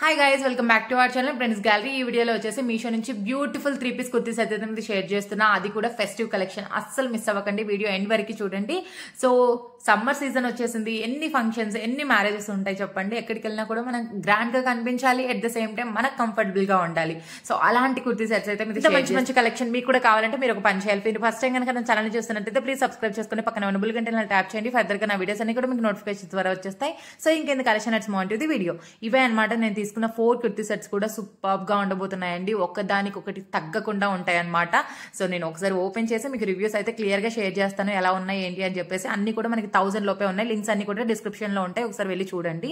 Hi guys, welcome back to our channel friends gallery. ఈ వీడియోలో వచ్చేసి మీషో నుంచి బ్యూటిఫుల్ 3 పీస్ కుర్తీస్ అయితే షేర్ చేస్తున్నా. అది కూడా ఫెస్టివ్ కలెక్షన్. అస్సలు మిస్ అవ్వకండి, వీడియో ఎండ్ వరకు చూడండి. సో సమ్మర్ సీజన్ వచ్చేసింది. ఎన్ని ఫంక్షన్స్, ఎన్ని మ్యారేజెస్ ఉంటాయి చెప్పండి. ఎక్కడికి వెళ్ళినా కూడా మనం గ్రాండ్ గా కనిపించాలి, అట్ ద సేమ్ టైం మనకు కంఫర్టబుల్ గా ఉండాలి. సో అలాంటి కుర్తీ సెట్స్ అయితే మీరు మంచి మంచి కలెక్షన్ మీకు కూడా కావాలంటే మీరు ఒక పని చేయాలి. మీరు ఫస్ట్ టైం కనుక నా ఛానల్ చూస్తున్నట్టయితే ప్లీజ్ సబ్స్క్రైబ్ చేసుకుని పక్కన ఉన్న బెల్ గంటను ట్యాప్ చేయండి. ఫర్దర్ గా నా వీడియోస్ అన్ని కూడా మీకు నోటిఫికేషన్ ద్వారా వచ్చేస్తాయి. సో ఇంకెందుకు కలెక్షన్ అట్స్ మోన్ టు ది వీడియో. ఇవే అనమాట నేను తీసుకున్న 4 కుర్తీ సెట్స్ కూడా సూపర్ గా ఉండబోతున్నాయండి. ఒక్కదానికి ఒకటి తగ్గకుండా ఉంటాయి అనమాట. సో నేను ఒకసారి ఓపెన్ చేసి మీకు రివ్యూస్ అయితే క్లియర్ గా షేర్ చేస్తాను, ఎలా ఉన్నాయి ఏంటి అని చెప్పేసి. అన్ని కూడా మనకి 1000 లోపే ఉన్నాయి. లింక్స్ అన్ని కూడా డిస్క్రిప్షన్ లో ఉంటాయి, ఒకసారి వెళ్ళి చూడండి.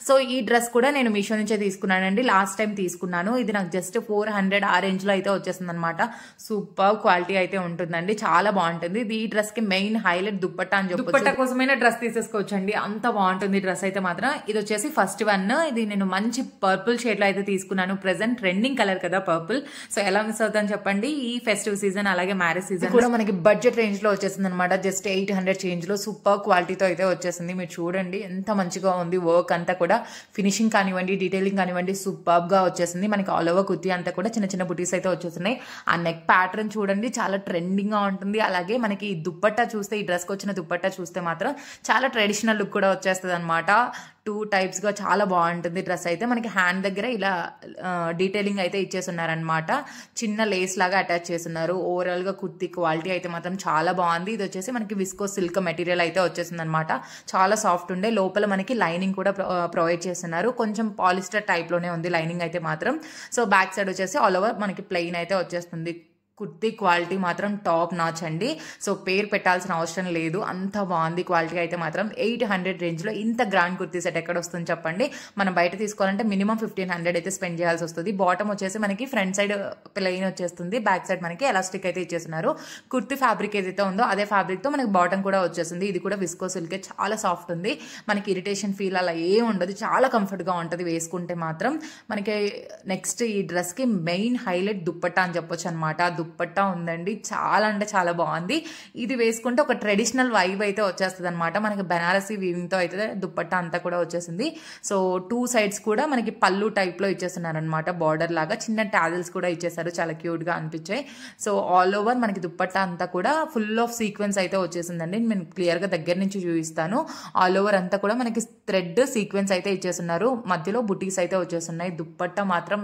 సో ఈ డ్రెస్ కూడా నేను మీషో నుంచే తీసుకున్నానండి. లాస్ట్ టైం తీసుకున్నాను. ఇది నాకు జస్ట్ 400 ఆ రేంజ్ లో అయితే వచ్చేస్తుంది అనమాట. సూపర్ క్వాలిటీ అయితే ఉంటుందండి, చాలా బాగుంటుంది. ఈ డ్రెస్ కి మెయిన్ హైలైట్ దుప్పట్టా అని చెప్పొచ్చు. దుప్పట్టా కోసమైనా డ్రెస్ తీసేసుకోవచ్చండి, అంత బాగుంటుంది డ్రెస్ అయితే మాత్రం. ఇది వచ్చేసి ఫస్ట్ వన్. ఇది నేను మంచి పర్పుల్ షేడ్ లో అయితే తీసుకున్నాను. ప్రెసెంట్ ట్రెండింగ్ కలర్ కదా పర్పుల్. సో ఎలా మిస్ అవుతాను చెప్పండి. ఈ ఫెస్టివ్ సీజన్ అలాగే మ్యారేజ్ సీజన్ కూడా మనకి బడ్జెట్ రేంజ్ లో వచ్చేసింది అనమాట. జస్ట్ 800 చేంజ్ లో సూపర్ క్వాలిటీతో అయితే వచ్చేసింది. మీరు చూడండి ఎంత మంచిగా ఉంది. వర్క్ అంతా కూడా ఫినిషింగ్ కానివ్వండి, డీటెయిలింగ్ కానివ్వండి సూపర్ గా వచ్చేసింది. మనకి ఆల్ ఓవర్ కుర్తీ అంతా కూడా చిన్న చిన్న బుటీస్ అయితే వచ్చేస్తున్నాయి. ఆ నెక్ ప్యాటర్న్ చూడండి, చాలా ట్రెండింగ్ గా ఉంటుంది. అలాగే మనకి ఈ దుప్పట్టా చూస్తే, ఈ డ్రెస్ కి వచ్చిన దుప్పట్టా చూస్తే మాత్రం చాలా ట్రెడిషనల్ లుక్ కూడా వచ్చేస్తుంది అనమాట. 2 టైప్స్ గా చాలా బాగుంటుంది డ్రెస్ అయితే. మనకి హ్యాండ్ దగ్గర ఇలా డీటెయిలింగ్ అయితే ఇచ్చేస్తున్నారనమాట. చిన్న లేస్ లాగా అటాచ్ చేస్తున్నారు. ఓవరాల్ గా కుర్తీ క్వాలిటీ అయితే మాత్రం చాలా బాగుంది. ఇది వచ్చేసి మనకి విస్కో సిల్క్ మెటీరియల్ అయితే వచ్చేసింది అనమాట. చాలా సాఫ్ట్ ఉండే. లోపల మనకి లైనింగ్ కూడా ప్రొవైడ్ చేస్తున్నారు. కొంచెం పాలిస్టర్ టైప్ లోనే ఉంది లైనింగ్ అయితే మాత్రం. సో బ్యాక్ సైడ్ వచ్చేసి ఆల్ ఓవర్ మనకి ప్లెయిన్ అయితే వచ్చేస్తుంది. కుర్తీ క్వాలిటీ మాత్రం టాప్ నాచ్ అండి. సో పేరు పెట్టాల్సిన అవసరం లేదు, అంత బాగుంది క్వాలిటీ అయితే మాత్రం. 800 రేంజ్ లో ఇంత గ్రాండ్ కుర్తీ సెట్ ఎక్కడ వస్తుంది చెప్పండి. మనం బయట తీసుకోవాలంటే మినిమం 1500 అయితే స్పెండ్ చేయాల్సి వస్తుంది. బాటమ్ వచ్చేసి మనకి ఫ్రంట్ సైడ్ ప్లెయిన్ వచ్చేస్తుంది, బ్యాక్ సైడ్ మనకి ఎలాస్టిక్ అయితే ఇచ్చేస్తున్నారు. కుర్తీ ఫ్యాబ్రిక్ ఏదైతే ఉందో అదే ఫ్యాబ్రిక్ తో మనకి బాటమ్ కూడా వచ్చేస్తుంది. ఇది కూడా విస్కో సిల్క్, చాలా సాఫ్ట్ ఉంది. మనకి ఇరిటేషన్ ఫీల్ అలా ఏం ఉండదు, చాలా కంఫర్ట్ గా ఉంటుంది వేసుకుంటే మాత్రం. మనకి నెక్స్ట్ ఈ డ్రెస్ కి మెయిన్ హైలైట్ దుప్పట్టా అని చెప్పొచ్చు అనమాట. దుప్పట్టా ఉందండి, చాలా అంటే చాలా బాగుంది. ఇది వేసుకుంటే ఒక ట్రెడిషనల్ వైబ్ అయితే వచ్చేస్తుంది అనమాట. మనకి బెనారసీ వీవింగ్ తో అయితే దుప్పట్టా అంతా కూడా వచ్చేసింది. సో 2 సైడ్స్ కూడా మనకి పళ్ళు టైప్ లో ఇచ్చేస్తున్నారు అనమాట. బార్డర్ లాగా చిన్న టాజిల్స్ కూడా ఇచ్చేసారు, చాలా క్యూట్ గా అనిపించాయి. సో ఆల్ ఓవర్ మనకి దుప్పట్టా అంతా కూడా ఫుల్ ఆఫ్ సీక్వెన్స్ అయితే వచ్చేసిందండి. నేను క్లియర్ గా దగ్గర నుంచి చూపిస్తాను. ఆల్ ఓవర్ అంతా కూడా మనకి థ్రెడ్ సీక్వెన్స్ అయితే ఇచ్చేస్తున్నారు. మధ్యలో బుటీస్ అయితే వచ్చేస్తున్నాయి. దుప్పట్టా మాత్రం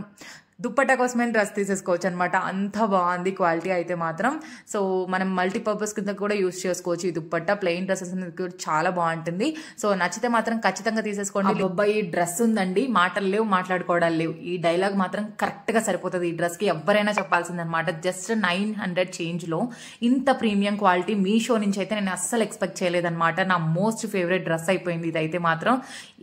దుప్పట్టా కోసమే డ్రెస్ తీసేసుకోవచ్చు అనమాట. అంత బాగుంది క్వాలిటీ అయితే మాత్రం. సో మనం మల్టీపర్పస్ కింద కూడా యూజ్ చేసుకోవచ్చు. ఈ దుప్పట్టా ప్లెయిన్ డ్రెస్సెస్ చాలా బాగుంటుంది. సో నచ్చితే మాత్రం ఖచ్చితంగా తీసేసుకోండి. అబ్బాయి డ్రెస్ ఉందండి, మాటలు లేవు, మాట్లాడుకోవడాలు లేవు. ఈ డైలాగ్ మాత్రం కరెక్ట్ గా సరిపోతుంది ఈ డ్రెస్ కి. ఎవరైనా చెప్పాల్సిందనమాట. జస్ట్ 900 చేంజ్ లో ఇంత ప్రీమియం క్వాలిటీ మీషో నుంచి అయితే నేను అస్సలు ఎక్స్పెక్ట్ చేయలేదన్నమాట. నా మోస్ట్ ఫేవరెట్ డ్రెస్ అయిపోయింది ఇది అయితే మాత్రం.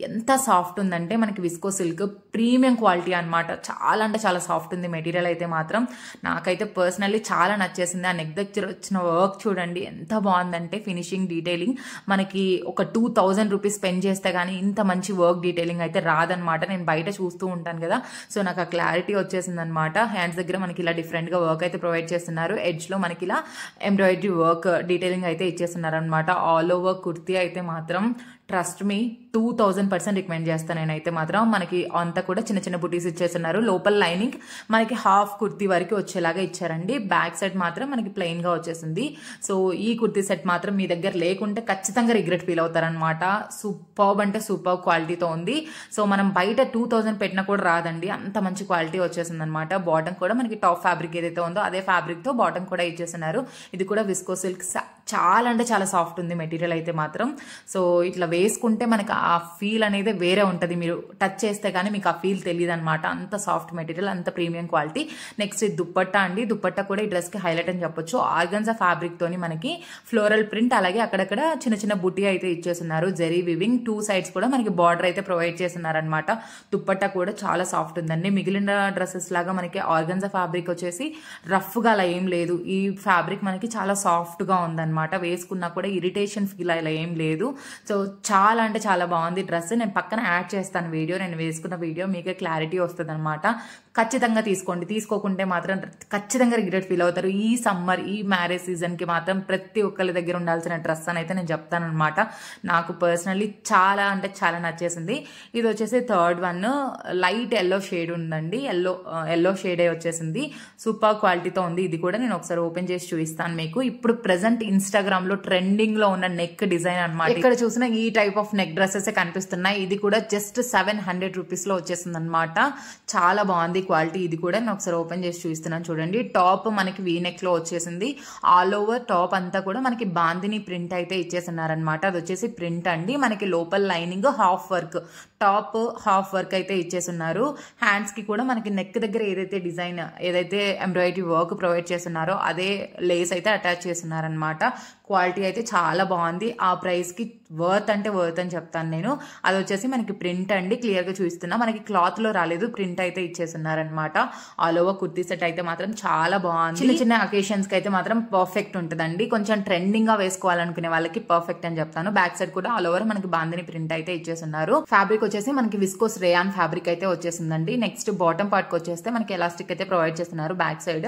ఎంత సాఫ్ట్ ఉందంటే మనకి విస్కో సిల్క్ ప్రీమియం క్వాలిటీ అనమాట. చాలా అంటే చాలా సాఫ్ట్ ఉంది మెటీరియల్ అయితే మాత్రం. నాకైతే పర్సనల్లీ చాలా నచ్చేసింది. ఆ నెక్ దగ్గర వచ్చిన వర్క్ చూడండి ఎంత బాగుందంటే, ఫినిషింగ్ డీటెయిలింగ్ మనకి ఒక 2000 రూపీస్ స్పెండ్ చేస్తే గానీ ఇంత మంచి వర్క్ డీటెయిలింగ్ అయితే రాదనమాట. నేను బయట చూస్తూ ఉంటాను కదా, సో నాకు ఆ క్లారిటీ వచ్చేసింది అనమాట. హ్యాండ్స్ దగ్గర మనకి ఇలా డిఫరెంట్ గా వర్క్ అయితే ప్రొవైడ్ చేస్తున్నారు. ఎడ్జ్ లో మనకి ఇలా ఎంబ్రాయిడరీ వర్క్ డీటెయిలింగ్ అయితే ఇచ్చేస్తున్నారు అనమాట. ఆల్ ఓవర్ కుర్తీ అయితే మాత్రం ట్రస్ట్ మీ 2000% రికమెండ్ చేస్తాను నేనైతే మాత్రం. మనకి అంతా కూడా చిన్న చిన్న బుటీస్ ఇచ్చేస్తున్నారు. లోపల లైనింగ్ మనకి హాఫ్ కుర్తీ వరకు వచ్చేలాగా ఇచ్చారండి. బ్యాక్ సైడ్ మాత్రం మనకి ప్లెయిన్ గా వచ్చేసింది. సో ఈ కుర్తీ సెట్ మాత్రం మీ దగ్గర లేకుంటే ఖచ్చితంగా రిగ్రెట్ ఫీల్ అవుతారనమాట. సూపర్బ్ అంటే సూపర్ క్వాలిటీతో ఉంది. సో మనం బయట 2000 పెట్టినా కూడా రాదండి, అంత మంచి క్వాలిటీ వచ్చేసింది అనమాట. బాటమ్ కూడా మనకి టాప్ ఫ్యాబ్రిక్ ఏదైతే ఉందో అదే ఫ్యాబ్రిక్ తో బాటమ్ కూడా ఇచ్చేస్తున్నారు. ఇది కూడా విస్కో సిల్క్, చాలా అంటే చాలా సాఫ్ట్ ఉంది మెటీరియల్ అయితే మాత్రం. సో ఇట్లా వేసుకుంటే మనకి ఆ ఫీల్ అనేది వేరే ఉంటుంది. మీరు టచ్ చేస్తే కానీ మీకు ఆ ఫీల్ తెలియదు అనమాట. అంత సాఫ్ట్ మెటీరియల్, అంత ప్రీమియం క్వాలిటీ. నెక్స్ట్ దుప్పట్టా అండి. దుప్పట్టా కూడా ఈ డ్రెస్ కి హైలైట్ అని చెప్పొచ్చు. ఆర్గన్జా ఫ్యాబ్రిక్ తోని మనకి ఫ్లోరల్ ప్రింట్, అలాగే అక్కడక్కడ చిన్న చిన్న బుటీ అయితే ఇచ్చేస్తున్నారు. జెరీ వివింగ్ 2 సైడ్స్ కూడా మనకి బార్డర్ అయితే ప్రొవైడ్ చేస్తున్నారు అనమాట. దుప్పట్టా కూడా చాలా సాఫ్ట్ ఉందండి. మిగిలిన డ్రెస్సెస్ లాగా మనకి ఆర్గన్జా ఫ్యాబ్రిక్ వచ్చేసి రఫ్ గా అలా ఏం లేదు. ఈ ఫ్యాబ్రిక్ మనకి చాలా సాఫ్ట్ గా ఉందన్నమాట. అనమాట. వేసుకున్నా కూడా ఇరిటేషన్ ఫీల్ అలా ఏం లేదు. సో చాలా అంటే చాలా బాగుంది డ్రెస్. నేను పక్కన యాడ్ చేస్తాను వీడియో, నేను వేసుకున్న వీడియో, మీకే క్లారిటీ వస్తుంది అనమాట. ఖచ్చితంగా తీసుకోండి, తీసుకోకుంటే మాత్రం ఖచ్చితంగా రిగ్రెట్ ఫీల్ అవుతారు. ఈ సమ్మర్, ఈ మ్యారేజ్ సీజన్కి మాత్రం ప్రతి ఒక్కరి దగ్గర ఉండాల్సిన డ్రెస్ అని అయితే నేను చెప్తాను అనమాట. నాకు పర్సనల్లీ చాలా అంటే చాలా నచ్చేసింది. ఇది వచ్చేసి third one, light yellow shade ఉందండి, ఎల్లో షేడే వచ్చేసింది. సూపర్ క్వాలిటీతో ఉంది. ఇది కూడా నేను ఒకసారి ఓపెన్ చేసి చూపిస్తాను మీకు. ఇప్పుడు ప్రెసెంట్ ఇన్స్టాగ్రామ్ లో ట్రెండింగ్ లో ఉన్న నెక్ డిజైన్ అనమాట. ఇక్కడ చూసిన ఈ టైప్ ఆఫ్ నెక్ డ్రెస్సెస్ కనిపిస్తున్నాయి. ఇది కూడా జస్ట్ 700 రూపీస్ లో వచ్చేసింది అనమాట. చాలా బాగుంది క్వాలిటీ. ఇది కూడా నేను ఒకసారి ఓపెన్ చేసి చూపిస్తున్నాను చూడండి. టాప్ మనకి వీ నెక్ లో వచ్చేసింది. ఆల్ ఓవర్ టాప్ అంతా కూడా మనకి బాందిని ప్రింట్ అయితే ఇచ్చేస్తున్నారనమాట. అది వచ్చేసి ప్రింట్ అండి. మనకి లోపల lining half work, top half work అయితే ఇచ్చేస్తున్నారు. హ్యాండ్స్ కి కూడా మనకి నెక్ దగ్గర ఏదైతే డిజైన్, ఏదైతే ఎంబ్రాయిడరీ వర్క్ ప్రొవైడ్ చేస్తున్నారో అదే లేస్ అయితే అటాచ్ చేస్తున్నారనమాట. క్వాలిటీ అయితే చాలా బాగుంది. ఆ ప్రైస్ కి వర్త్ అంటే వర్త్ అని చెప్తాను నేను. అది వచ్చేసి మనకి ప్రింట్ అండి, క్లియర్ గా చూపిస్తున్నా. మనకి క్లాత్ లో రాలేదు, ప్రింట్ అయితే ఇచ్చేస్తున్నారనమాట. ఆల్ ఓవర్ కుర్తీ సెట్ అయితే మాత్రం చాలా బాగుంది. చిన్న చిన్న అకేషన్స్ కి అయితే మాత్రం పర్ఫెక్ట్ ఉంటుందండి. కొంచెం ట్రెండింగ్ గా వేసుకోవాలనుకునే వాళ్ళకి పర్ఫెక్ట్ అని చెప్తాను. బ్యాక్ సైడ్ కూడా ఆల్ ఓవర్ మనకి బాందిని ప్రింట్ అయితే ఇచ్చేస్తున్నారు. ఫ్యాబ్రిక్ వచ్చేసి మనకి విస్కోస్ రేయాన్ ఫ్యాబ్రిక్ అయితే వచ్చేసిందండి. నెక్స్ట్ బాటమ్ పార్ట్ కి వచ్చేస్తే మనకి ఎలాస్టిక్ అయితే ప్రొవైడ్ చేస్తున్నారు బ్యాక్ సైడ్.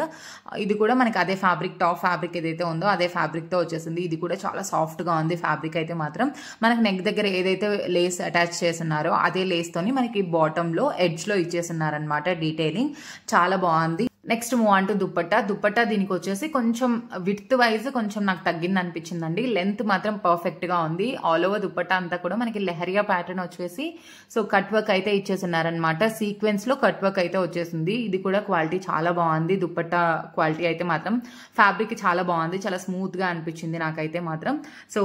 ఇది కూడా మనకి అదే ఫ్యాబ్రిక్, టాప్ ఫ్యాబ్రిక్ ఏదైతే ఉందో అదే ఫ్యాబ్రిక్ తో వచ్చేసింది. ఇది కూడా చాలా సాఫ్ట్ గా ఉంది ఫ్యాబ్రిక్ అయితే మాత్రం. మనకి నెక్ దగ్గర ఏదైతే లేస్ అటాచ్ చేస్తున్నారో అదే లేస్ తోని మనకి బాటమ్ లో ఎడ్జ్ లో ఇచ్చేస్తున్నారనమాట డీటెయిలింగ్. చాలా బాగుంది. Next move on to dupatta. Dupatta దీనికి వచ్చేసి కొంచెం విడ్త్ వైజ్ కొంచెం నాకు తగ్గింది అనిపించిందండి. లెంత్ మాత్రం పర్ఫెక్ట్ గా ఉంది. ఆల్ ఓవర్ దుప్పట్టా అంతా కూడా మనకి లెహరియా ప్యాటర్న్ వచ్చేసి సో కట్ వర్క్ అయితే ఇచ్చేస్తున్నారనమాట. సీక్వెన్స్ లో కట్ వర్క్ అయితే వచ్చేసింది. ఇది కూడా క్వాలిటీ చాలా బాగుంది. దుప్పట్టా క్వాలిటీ అయితే మాత్రం ఫ్యాబ్రిక్ చాలా బాగుంది, చాలా స్మూత్ గా అనిపించింది నాకైతే మాత్రం. సో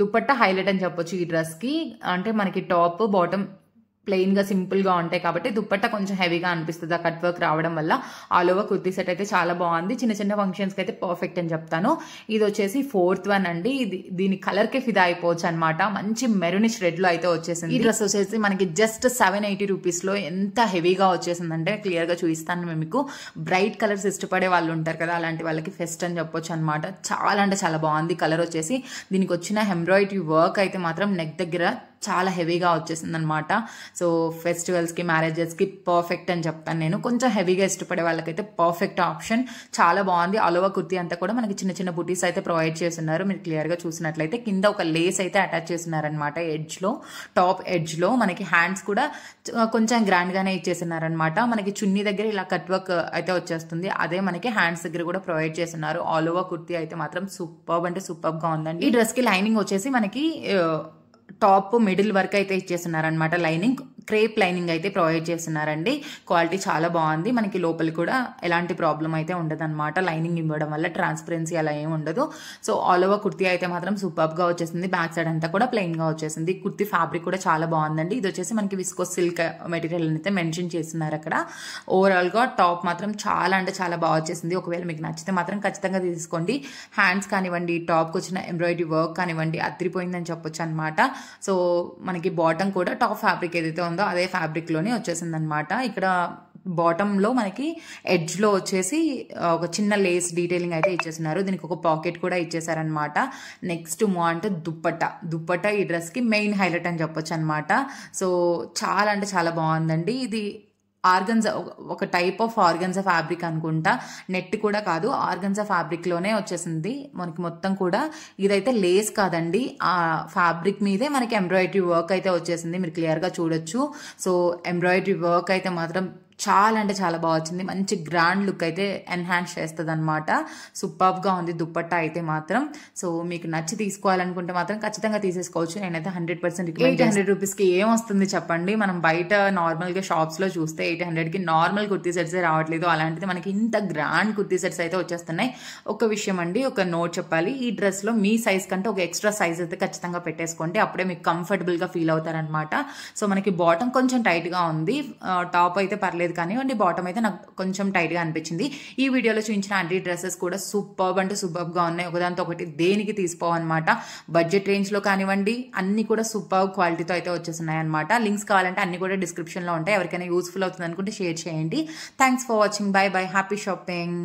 దుప్పట్టా హైలైట్ అని చెప్పొచ్చు ఈ డ్రెస్ కి. అంటే మనకి టాప్ బాటమ్ ప్లెయిన్ గా సింపుల్ గా ఉంటాయి కాబట్టి దుప్పట్టా కొంచెం హెవీగా అనిపిస్తుంది ఆ కట్ వర్క్ రావడం వల్ల. ఆల్ ఓవర్ కుర్తీ సెట్ అయితే చాలా బాగుంది. చిన్న చిన్న ఫంక్షన్స్ కి అయితే పర్ఫెక్ట్ అని చెప్తాను. ఇది వచ్చేసి ఫోర్త్ వన్ అండి. దీని కలర్ కి ఫిదా అయిపోవచ్చు అనమాట. మంచి మెరూనిష్ రెడ్ లో అయితే వచ్చేసింది. ఈ డ్రెస్ వచ్చేసి మనకి జస్ట్ 780 రూపీస్ లో ఎంత హెవీగా వచ్చేసిందంటే క్లియర్ గా చూపిస్తాను మీకు. బ్రైట్ కలర్స్ ఇష్టపడే వాళ్ళు ఉంటారు కదా, అలాంటి వాళ్ళకి ఫెస్ట్ అని చెప్పొచ్చు అనమాట. చాలా అంటే చాలా బాగుంది కలర్ వచ్చేసి. దీనికి వచ్చిన ఎంబ్రాయిడరీ వర్క్ అయితే మాత్రం నెక్ దగ్గర చాలా హెవీగా వచ్చేసింది అనమాట. సో ఫెస్టివల్స్ కి, మ్యారేజెస్ కి పర్ఫెక్ట్ అని చెప్తాను నేను. కొంచెం హెవీగా ఇష్టపడే వాళ్ళకైతే పర్ఫెక్ట్ ఆప్షన్. చాలా బాగుంది. ఆల్ ఓవర్ కుర్తీ అంతా కూడా మనకి చిన్న చిన్న బుటీస్ అయితే ప్రొవైడ్ చేస్తున్నారు. మీరు క్లియర్ గా చూసినట్లయితే కింద ఒక లేస్ అయితే అటాచ్ చేస్తున్నారనమాట ఎడ్జ్ లో, టాప్ ఎడ్జ్ లో. మనకి హ్యాండ్స్ కూడా కొంచెం గ్రాండ్ గానే ఇచ్చేస్తున్నారనమాట. మనకి చున్నీ దగ్గర ఇలా కట్ వర్క్ అయితే వచ్చేస్తుంది. అదే మనకి హ్యాండ్స్ దగ్గర కూడా ప్రొవైడ్ చేస్తున్నారు. ఆల్ ఓవర్ కుర్తీ అయితే మాత్రం సూపర్బ్ అంటే సూపర్బ్ గా ఉందండి. ఈ డ్రెస్ కి లైనింగ్ వచ్చేసి మనకి టాప్ మిడిల్ వర్క్ అయితే ఇచ్చేస్తున్నారనమాట. లైనింగ్ క్రేప్ లైనింగ్ అయితే ప్రొవైడ్ చేస్తున్నారండి. క్వాలిటీ చాలా బాగుంది. మనకి లోపల కూడా ఎలాంటి ప్రాబ్లం అయితే ఉండదు అనమాట. లైనింగ్ ఇవ్వడం వల్ల ట్రాన్స్పరెన్సీ అలా ఏమి ఉండదు. సో ఆల్ ఓవర్ కుర్తీ అయితే మాత్రం సూపర్బ్ గా వచ్చేసింది. బ్యాక్ సైడ్ అంతా కూడా ప్లెయిన్ గా వచ్చేసింది. కుర్తీ ఫ్యాబ్రిక్ కూడా చాలా బాగుందండి. ఇది వచ్చేసి మనకి విస్కోస్ సిల్క్ మెటీరియల్ అయితే మెన్షన్ చేస్తున్నారు అక్కడ. ఓవరాల్ గా టాప్ మాత్రం చాలా అంటే చాలా బాగా వచ్చేసింది. ఒకవేళ మీకు నచ్చితే మాత్రం ఖచ్చితంగా తీసుకోండి. హ్యాండ్స్ కానివ్వండి, టాప్ కి వచ్చిన ఎంబ్రాయిడరీ వర్క్ కానివ్వండి అదిరిపోయిందని చెప్పొచ్చు అనమాట. సో మనకి బాటమ్ కూడా టాప్ ఫ్యాబ్రిక్ ఏదైతే ఉందో అదే ఫ్యాబ్రిక్ లోనే వచ్చేసింది అనమాట. ఇక్కడ బాటమ్ లో మనకి ఎడ్జ్ లో వచ్చేసి ఒక చిన్న లేస్ డీటెయిలింగ్ అయితే ఇచ్చేస్తున్నారు. దీనికి ఒక పాకెట్ కూడా ఇచ్చేసారనమాట. నెక్స్ట్ మూవ్ అంటే దుప్పట్టా ఈ డ్రెస్ కి మెయిన్ హైలైట్ అని చెప్పొచ్చు అనమాట. సో చాలా అంటే చాలా బాగుందండి. ఇది ఆర్గన్జా, ఒక టైప్ ఆఫ్ ఆర్గన్జా ఫ్యాబ్రిక్ అనుకుంటా. నెట్ కూడా కాదు, ఆర్గన్జా ఫ్యాబ్రిక్ లోనే వచ్చేసింది మనకి మొత్తం కూడా. ఇదైతే లేస్ కాదండి, ఆ ఫ్యాబ్రిక్ మీదే మనకి ఎంబ్రాయిడరీ వర్క్ అయితే వచ్చేసింది. మీరు క్లియర్ గా చూడొచ్చు. సో ఎంబ్రాయిడరీ వర్క్ అయితే మాత్రం చాలా అంటే చాలా బాగా వచ్చింది. మంచి గ్రాండ్ లుక్ అయితే ఎన్హాన్స్ చేస్తుంది అనమాట. సూపర్బ్ గా ఉంది దుప్పట్టా అయితే మాత్రం. సో మీకు నచ్చి తీసుకోవాలనుకుంటే మాత్రం ఖచ్చితంగా తీసేసుకోవచ్చు. నేనైతే 100% 800 రూపీస్ కి ఏం వస్తుంది చెప్పండి. మనం బయట నార్మల్ గా షాప్స్ లో చూస్తే 800 కి నార్మల్ కుర్తీ సెట్స్ రావట్లేదు. అలాంటిది మనకి ఇంత గ్రాండ్ కుర్తీ సెట్స్ అయితే వచ్చేస్తున్నాయి. ఒక విషయం అండి, ఒక నోట్ చెప్పాలి. ఈ డ్రెస్ లో మీ సైజ్ కంటే ఒక ఎక్స్ట్రా సైజ్ అయితే ఖచ్చితంగా పెట్టేసుకోండి. అప్పుడే మీకు కంఫర్టబుల్ గా ఫీల్ అవుతారనమాట. సో మనకి బాటమ్ కొంచెం టైట్ గా ఉంది, టాప్ అయితే పర్లేదు కానివ్వండి, బాటమ్ అయితే నాకు కొంచెం టైట్ గా అనిపించింది. ఈ వీడియోలో చూపించిన అన్ని డ్రెస్సెస్ కూడా సూపర్బ్ అంటే సూపర్బ్ గా ఉన్నాయి. ఒకదాంతో ఒకటి దేనికి తీసుకోవన్నమాట. బడ్జెట్ రేంజ్ లో కానివ్వండి అన్ని కూడా సూపర్బ్ క్వాలిటీతో అయితే వచ్చేస్తున్నాయి అనమాట. లింక్స్ కావాలంటే అన్ని కూడా డిస్క్రిప్షన్ లో ఉంటాయి. ఎవరికైనా యూస్ఫుల్ అవుతుంది అనుకుంటే షేర్ చేయండి. Thanks for watching. By by. Happy shopping.